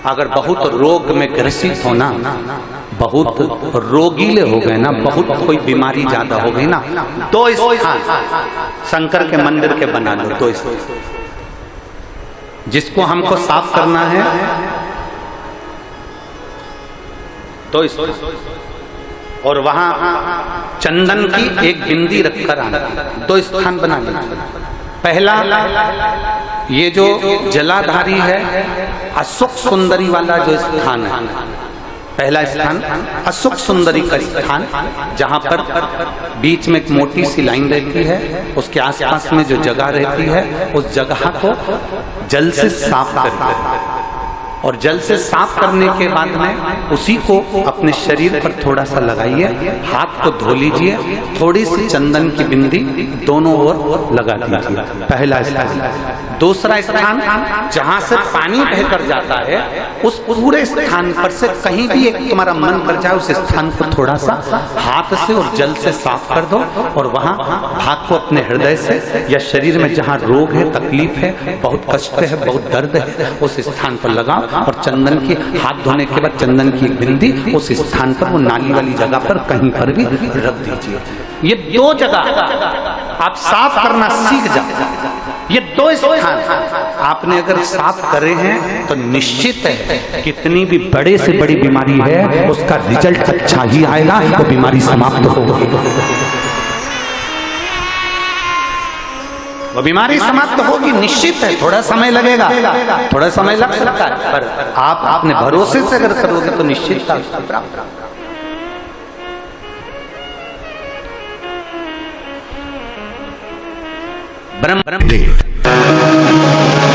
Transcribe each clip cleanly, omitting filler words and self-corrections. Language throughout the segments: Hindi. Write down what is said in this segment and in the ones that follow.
अगर बहुत रोग में ग्रसित हो ना, बहुत रोगीले हो गए ना, बहुत कोई बीमारी ज्यादा हो गई ना, तो स्थान शंकर के मंदिर के बना लो। तो जिसको हमको साफ करना है तो और वहां चंदन की एक बिंदी रखकर आना, दो स्थान बना लेना। पहला ये जो जलाधारी है अशोक सुंदरी वाला जो स्थान है, पहला स्थान अशोक सुंदरी का स्थान, जहां पर बीच में एक मोटी सी लाइन रहती है, उसके आसपास में जो जगह रहती है उस जगह को जल से साफ करते हैं, और जल से साफ करने के बाद में उसी को अपने शरीर पर थोड़ा सा लगाइए, हाथ को धो लीजिए, थोड़ी सी चंदन की बिंदी दोनों ओर लगा दीजिए। पहला स्थान। दूसरा स्थान जहां से पानी बहकर जाता है उस पूरे स्थान पर से कहीं भी एक तुम्हारा मन कर जाए उस स्थान को थोड़ा सा हाथ से और जल से साफ कर दो, और वहां हाथ को अपने हृदय से या शरीर में जहां रोग है, तकलीफ है, बहुत कष्ट है, बहुत दर्द है, उस स्थान पर लगाओ, और चंदन की हाथ धोने के बाद चंदन की एक बिंदी उस स्थान पर, वो नाली वाली जगह पर कहीं पर भी रख दीजिए। ये दो जगह आप साफ करना सीख जाओ। ये दो स्थान आपने अगर साफ करे हैं तो निश्चित है कितनी भी बड़े से बड़ी बीमारी है उसका रिजल्ट अच्छा ही आएगा, वो बीमारी समाप्त होगी, वो बीमारी समाप्त होगी, निश्चित है। थोड़ा समय लगेगा, थोड़ा समय लग सकता है, पर आप अपने भरोसे से अगर करोगे तो निश्चित प्राप्त। ब्रह्म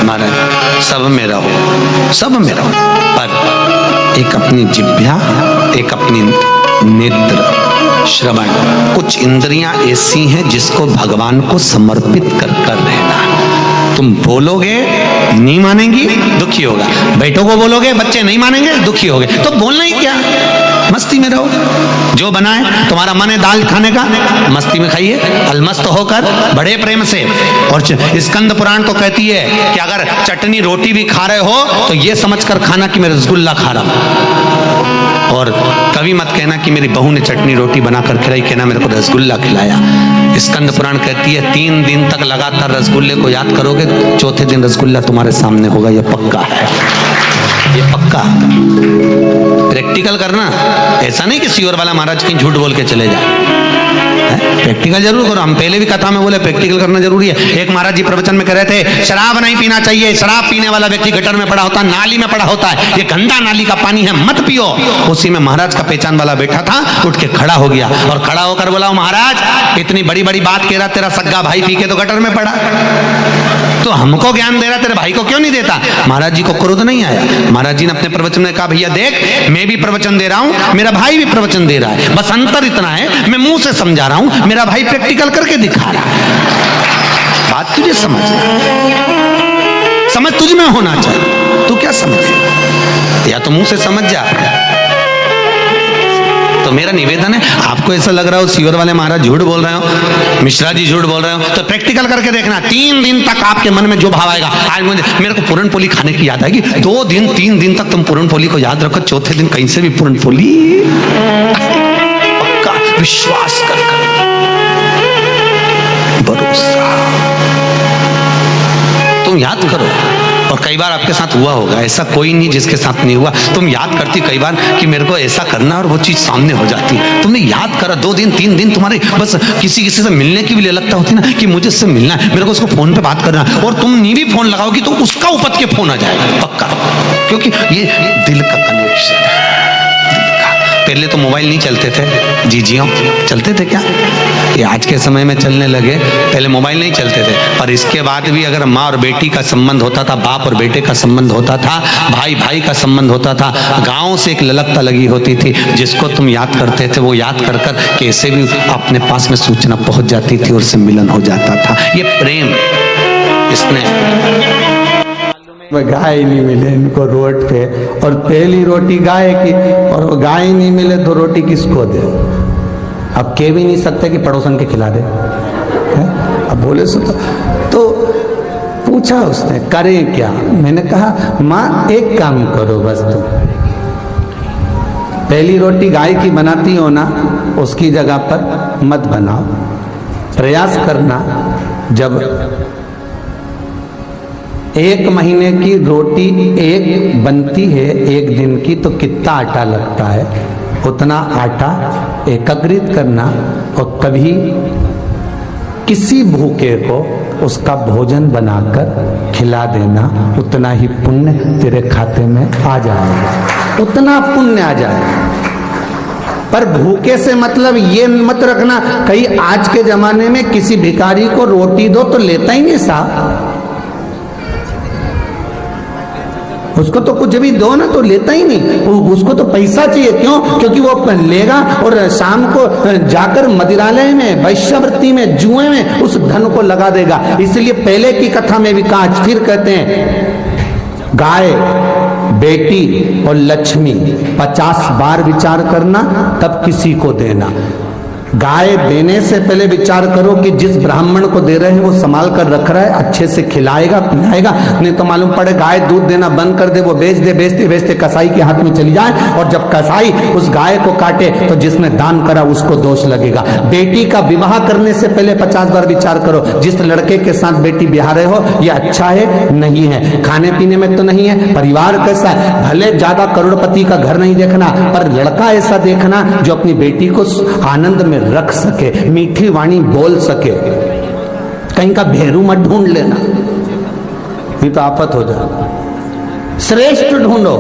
महाराज सब मेरा हो, सब मेरा हो, पर एक अपनी जिह्वा, एक अपनी नेत्र, श्रवण, कुछ इंद्रियां ऐसी हैं जिसको भगवान को समर्पित कर रहना। तुम बोलोगे नहीं मानेंगी, दुखी होगा, बेटों को बोलोगे बच्चे नहीं मानेंगे, दुखी होगे, तो बोलना ही क्या, मस्ती में रहो। जो बनाए तुम्हारा मन है दाल खाने का, मस्ती में खाइए, अलमस्त होकर बड़े प्रेम से। और स्कंद पुराण तो कहती है कि अगर चटनी रोटी भी खा रहे हो तो ये समझकर खाना कि मैं रसगुल्ला खा रहा हूं, और कभी मत कहना कि मेरी बहू ने चटनी रोटी बनाकर खिलाई, कहना मेरे को रसगुल्ला खिलाया। स्कंद पुराण कहती है 3 दिन तक लगातार रसगुल्ले को याद करोगे, चौथे दिन रसगुल्ला तुम्हारे सामने होगा, ये पक्का है, ये पक्का। प्रैक्टिकल करना, ऐसा नहीं कि सियोर वाला महाराज कहीं झूठ बोल के चले जाए, प्रैक्टिकल जरूर करो। हम पहले भी कथा में बोले प्रैक्टिकल करना जरूरी है। एक महाराज जी प्रवचन में कह रहे थे शराब नहीं पीना चाहिए, शराब पीने वाला व्यक्ति गटर में पड़ा होता है, नाली में पड़ा होता है, ये गंदा नाली का पानी है, मत पियो। उसी में महाराज का पहचान वाला बैठा था, उठ के खड़ा हो गया और खड़ा होकर बोला महाराज इतनी बड़ी बड़ी बात कह रहा, तेरा सग्गा भाई पी के तो गटर में पड़ा, तो हमको ज्ञान दे रहा, तेरे भाई को क्यों नहीं देता। महाराज जी को क्रोध नहीं आया। महाराज जी ने अपने प्रवचन में कहा भैया देख, मैं भी प्रवचन दे रहा हूं, मेरा भाई भी प्रवचन दे रहा है, बस अंतर इतना है मैं मुंह से समझा रहा हूं, मेरा भाई प्रैक्टिकल करके दिखा रहा है। बात तुझे समझना, समझ तुझ में होना चाहिए, तू क्या समझ, या तो मुंह से समझ जा। तो मेरा निवेदन है, आपको ऐसा लग रहा हो सीवर वाले महाराज झूठ बोल रहे हो, मिश्रा जी झूठ बोल रहे हो, तो प्रैक्टिकल करके देखना, 3 दिन तक आपके मन में जो भाव आएगा, आज मुझे मेरे को पूरन पोली खाने की याद आएगी, 2 दिन 3 दिन तक तुम पूरन पोली को याद रखो, चौथे दिन कहीं से भी पूरन पोली, पक्का विश्वास कर भरोसा, तुम याद करो। और कई बार आपके साथ हुआ होगा, ऐसा कोई नहीं जिसके साथ नहीं हुआ। तुम याद करती कई बार कि मेरे को ऐसा करना, और वो चीज सामने हो जाती। तुमने याद करा, 2 दिन 3 दिन तुम्हारे बस किसी से मिलने की भी लगता होती ना कि मुझे इससे मिलना है, मेरे को उसको फोन पे बात करना, और तुम नहीं भी फोन लगाओगी तो उसका उपत के फोन आ जाएगा पक्का, क्योंकि ये दिल का कनेक्शन है। पहले तो मोबाइल नहीं चलते थे, जी चलते थे क्या, ये आज के समय में चलने लगे, पहले मोबाइल नहीं चलते थे, पर इसके बाद भी अगर माँ और बेटी का संबंध होता था, बाप और बेटे का संबंध होता था, भाई भाई का संबंध होता था, गाँव से एक ललकता लगी होती थी, जिसको तुम याद करते थे वो याद कर कर कैसे भी अपने पास में सूचना पहुंच जाती थी और उससे मिलन हो जाता था। ये प्रेम, इसने गाय नहीं मिले इनको रोड पे, और पहली रोटी गाय की, और वो गाय नहीं मिले तो रोटी किसको दे। अब कह भी नहीं सकते कि पड़ोसन के खिला दे, अब बोले सुनो तो पूछा उसने, करें क्या? मैंने कहा माँ एक काम करो बस, तुम पहली रोटी गाय की बनाती हो ना, उसकी जगह पर मत बनाओ। प्रयास करना, जब 1 महीने की रोटी एक बनती है 1 दिन की, तो कितना आटा लगता है, उतना आटा एकत्रित करना और कभी किसी भूखे को उसका भोजन बनाकर खिला देना, उतना ही पुण्य तेरे खाते में आ जाएगा, उतना पुण्य आ जाएगा। पर भूखे से मतलब ये मत रखना कहीं आज के जमाने में किसी भिखारी को रोटी दो तो लेता ही नहीं साहब, उसको तो कुछ भी दो ना तो लेता ही नहीं, उसको तो पैसा चाहिए। क्यों? क्योंकि वो लेगा और शाम को जाकर मदिरालय में, वैश्यवृत्ति में, जुए में उस धन को लगा देगा। इसलिए पहले की कथा में भी कहा, फिर कहते हैं गाय, बेटी और लक्ष्मी 50 बार विचार करना तब किसी को देना। गाय देने से पहले विचार करो कि जिस ब्राह्मण को दे रहे हैं वो संभाल कर रख रहा है, अच्छे से खिलाएगा पिलाएगा, नहीं तो मालूम पड़े गाय दूध देना बंद कर दे, वो बेच दे, बेचते बेचते कसाई के हाथ में चली जाए, और जब कसाई उस गाय को काटे तो जिसने दान करा उसको दोष लगेगा। बेटी का विवाह करने से पहले 50 बार विचार करो, जिस लड़के के साथ बेटी ब्याह रहे हो ये अच्छा है नहीं है, खाने पीने में तो नहीं है, परिवार कैसा है, भले ज्यादा करोड़पति का घर नहीं देखना, पर लड़का ऐसा देखना जो अपनी बेटी को आनंद में रख सके, मीठी वाणी बोल सके। कहीं का भेरू मत ढूंढ लेना, ये तो आफत हो जाए। श्रेष्ठ ढूंढो,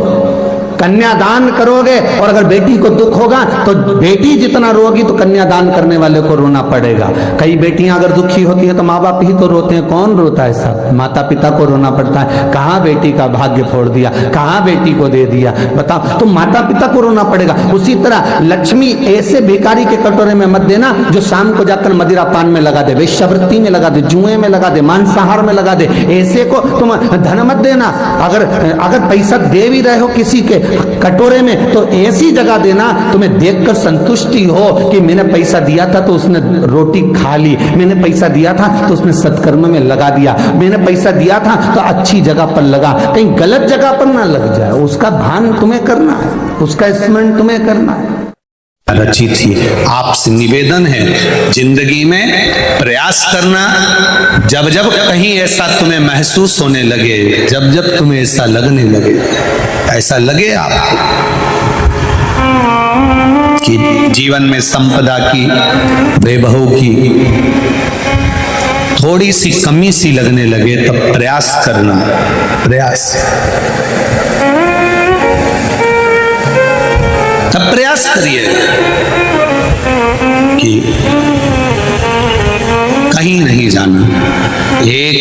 कन्यादान करोगे और अगर बेटी को दुख होगा तो बेटी जितना रोगी तो कन्यादान करने वाले को रोना पड़ेगा। कई बेटियां अगर दुखी होती है तो माँ बाप ही तो रोते हैं, कौन रोता है सब? माता पिता को रोना पड़ता है, कहाँ बेटी का भाग्य फोड़ दिया, कहाँ बेटी को दे दिया, बताओ, तो माता पिता को रोना पड़ेगा। उसी तरह लक्ष्मी ऐसे भिखारी के कटोरे में मत देना जो शाम को जाकर मदिरा पान में लगा दे, वेश्यावृत्ति में लगा दे, जुए में लगा दे, मांसाहार में लगा दे, ऐसे को तुम धन मत देना। अगर पैसा दे भी रहे हो किसी के कटोरे में तो ऐसी जगह देना तुम्हें देखकर संतुष्टि हो कि मैंने पैसा दिया था तो उसने रोटी खा ली, मैंने पैसा दिया था तो उसने सत्कर्म में लगा दिया, मैंने पैसा दिया था तो अच्छी जगह पर लगा, कहीं गलत जगह पर ना लग जाए, उसका भान तुम्हें करना है, उसका स्मरण तुम्हें करना है। रची थी। आपसे निवेदन है जिंदगी में प्रयास करना, जब जब कहीं ऐसा तुम्हें महसूस होने लगे, जब जब तुम्हें ऐसा लगने लगे, ऐसा लगे आपको कि जीवन में संपदा की, वैभव की थोड़ी सी कमी सी लगने लगे, तब प्रयास करना, प्रयास, तब प्रयास करिए कि कहीं नहीं जाना। एक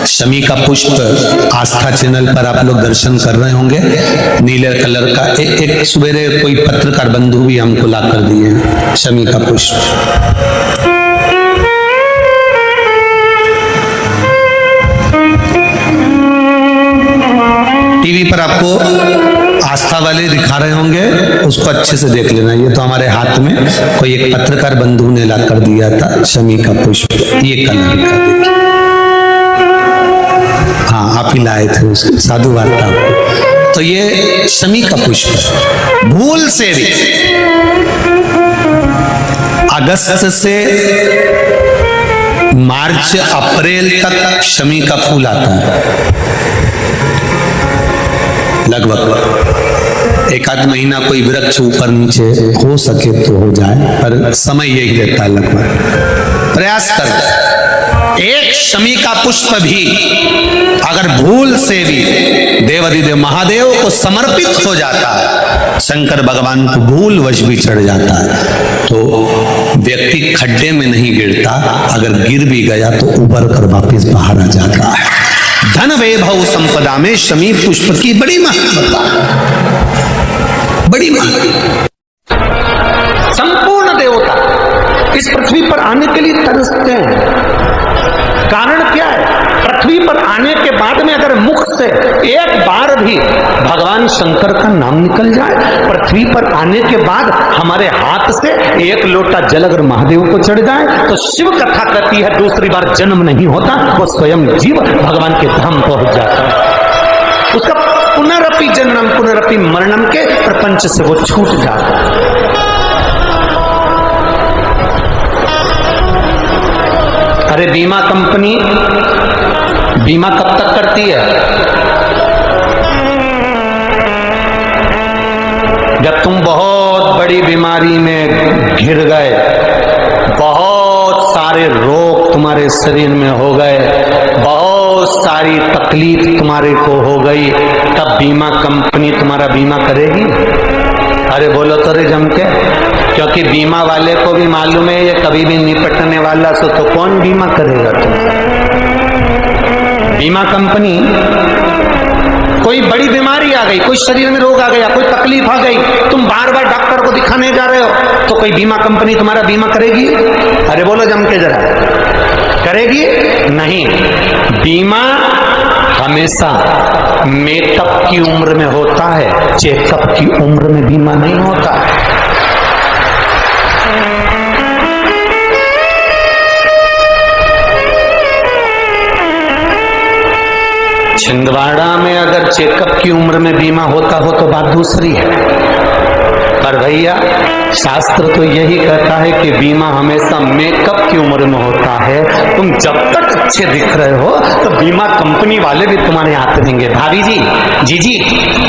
शमी का पुष्प आस्था चैनल पर आप लोग दर्शन कर रहे होंगे, नीले कलर का एक सवेरे कोई पत्रकार बंधु भी हमको ला कर दिए हैं, शमी का पुष्प। टीवी पर आपको आस्था वाले दिखा रहे होंगे, उसको अच्छे से देख लेना। ये तो हमारे हाथ में कोई एक पत्रकार बंधु ने ला कर दिया था, शमी का पुष्प, ये कलर का देखिए। हाँ, आप ही लाए थे उसको, साधु वार्ता आपको। तो ये शमी का पुष्प भूल से भी अगस्त से मार्च अप्रैल तक शमी का फूल आता है, लगभग 1 आध महीना कोई वृक्ष ऊपर नीचे हो सके तो हो जाए, पर समय यही रहता है लगभग। प्रयास कर, एक शमी का पुष्प भी अगर भूल से भी देवाधिदेव महादेव को समर्पित हो जाता है, शंकर भगवान को भूल वश भी चढ़ जाता है, तो व्यक्ति खड्डे में नहीं गिरता, अगर गिर भी गया तो उबर कर वापिस बाहर आ जाता है। धन वैभव संपदा में शमी पुष्प की बड़ी महत्वता, बड़ी महत्वता। संपूर्ण देवता इस पृथ्वी पर आने के लिए तरसते हैं। कारण क्या है? पृथ्वी पृथ्वी पर आने के बाद में अगर मुख से एक बार भी भगवान शंकर का नाम निकल जाए, पृथ्वी पर आने के बाद हमारे हाथ से एक लोटा जल अगर महादेव को चढ़ जाए, तो शिव कथा कहती है दूसरी बार जन्म नहीं होता, वो स्वयं जीव भगवान के धाम पहुंच जाता है। उसका पुनरपि जन्म पुनरपि मरणम के प्रपंच से वो छूट जाता है। अरे बीमा कंपनी बीमा कब तक करती है? जब तुम बहुत बड़ी बीमारी में घिर गए, बहुत सारे रोग तुम्हारे शरीर में हो गए, बहुत सारी तकलीफ तुम्हारे को हो गई, तब बीमा कंपनी तुम्हारा बीमा करेगी। अरे बोलो तो रे जम के, क्योंकि बीमा वाले को भी मालूम है ये कभी भी निपटने वाला, सो तो कौन बीमा करेगा तुम? बीमा कंपनी, कोई बड़ी बीमारी आ गई, कोई शरीर में रोग आ गया, कोई तकलीफ आ गई, तुम बार बार डॉक्टर को दिखाने जा रहे हो, तो कोई बीमा कंपनी तुम्हारा बीमा करेगी? अरे बोलो जम के जरा, करेगी? नहीं। बीमा हमेशा मेकअप की उम्र में होता है, चेकअप की उम्र में बीमा नहीं होता है। छिंदवाड़ा में अगर चेकअप की उम्र में बीमा होता हो तो बात दूसरी है, पर भैया शास्त्र तो यही कहता है कि बीमा हमेशा मेकअप की उम्र में होता है। तुम जब तक अच्छे दिख रहे हो तो बीमा कंपनी वाले भी तुम्हारे हाथ देंगे। भाभी जी, जीजी,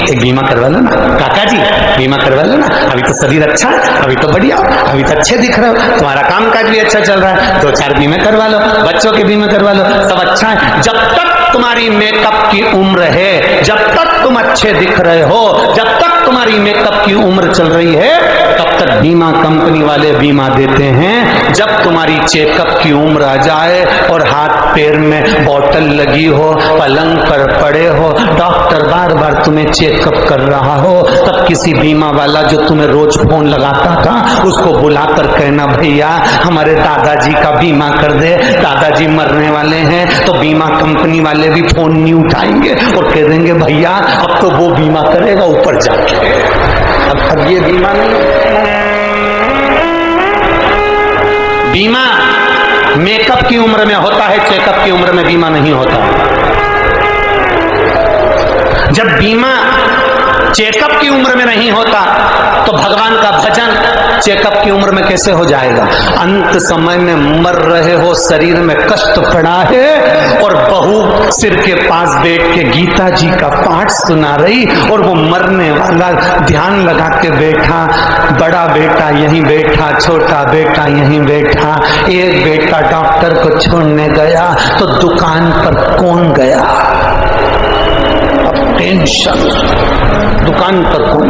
एक बीमा करवा लो ना, काका जी बीमा करवा लो ना, अभी तो शरीर अच्छा, अभी तो बढ़िया, अभी तो अच्छे दिख रहे हो, तुम्हारा कामकाज भी अच्छा चल रहा है, 2-4 बीमे करवा लो, बच्चों के बीमे करवा लो, सब अच्छा है। जब तक तुम्हारी मेकअप की उम्र है, जब तक तुम अच्छे दिख रहे हो, जब तक तुम्हारी मेकअप की उम्र चल रही है, तब तक बीमा कंपनी वाले बीमा देते हैं। जब तुम्हारी चेकअप की उम्र आ जाए और हाथ पैर में बोतल लगी हो, पलंग पर पड़े हो, डॉक्टर बार बार तुम्हें चेकअप कर रहा हो, तब किसी बीमा वाला जो तुम्हें रोज फोन लगाता था उसको बुलाकर कहना, भैया हमारे दादाजी का बीमा कर दे, दादाजी मरने वाले हैं। तो बीमा कंपनी वाले भी फोन नहीं उठाएंगे और कह देंगे, भैया अब तो वो बीमा करेगा ऊपर जाके, अब ये बीमा नहीं। बीमा मेकअप की उम्र में होता है, चेकअप की उम्र में बीमा नहीं होता। जब बीमा चेकअप की उम्र में नहीं होता तो भगवान का भजन चेकअप की उम्र में कैसे हो जाएगा? अंत समय में मर रहे हो, शरीर में कष्ट पड़ा है और बहू सिर के पास बैठ के गीता जी का पाठ सुना रही और वो मरने वाला ध्यान लगा के बैठा, बड़ा बेटा यहीं बैठा, छोटा बेटा यहीं बैठा, एक बेटा डॉक्टर को छोड़ने गया तो दुकान पर कौन गया? अब टेंशन, दुकान पर कौन?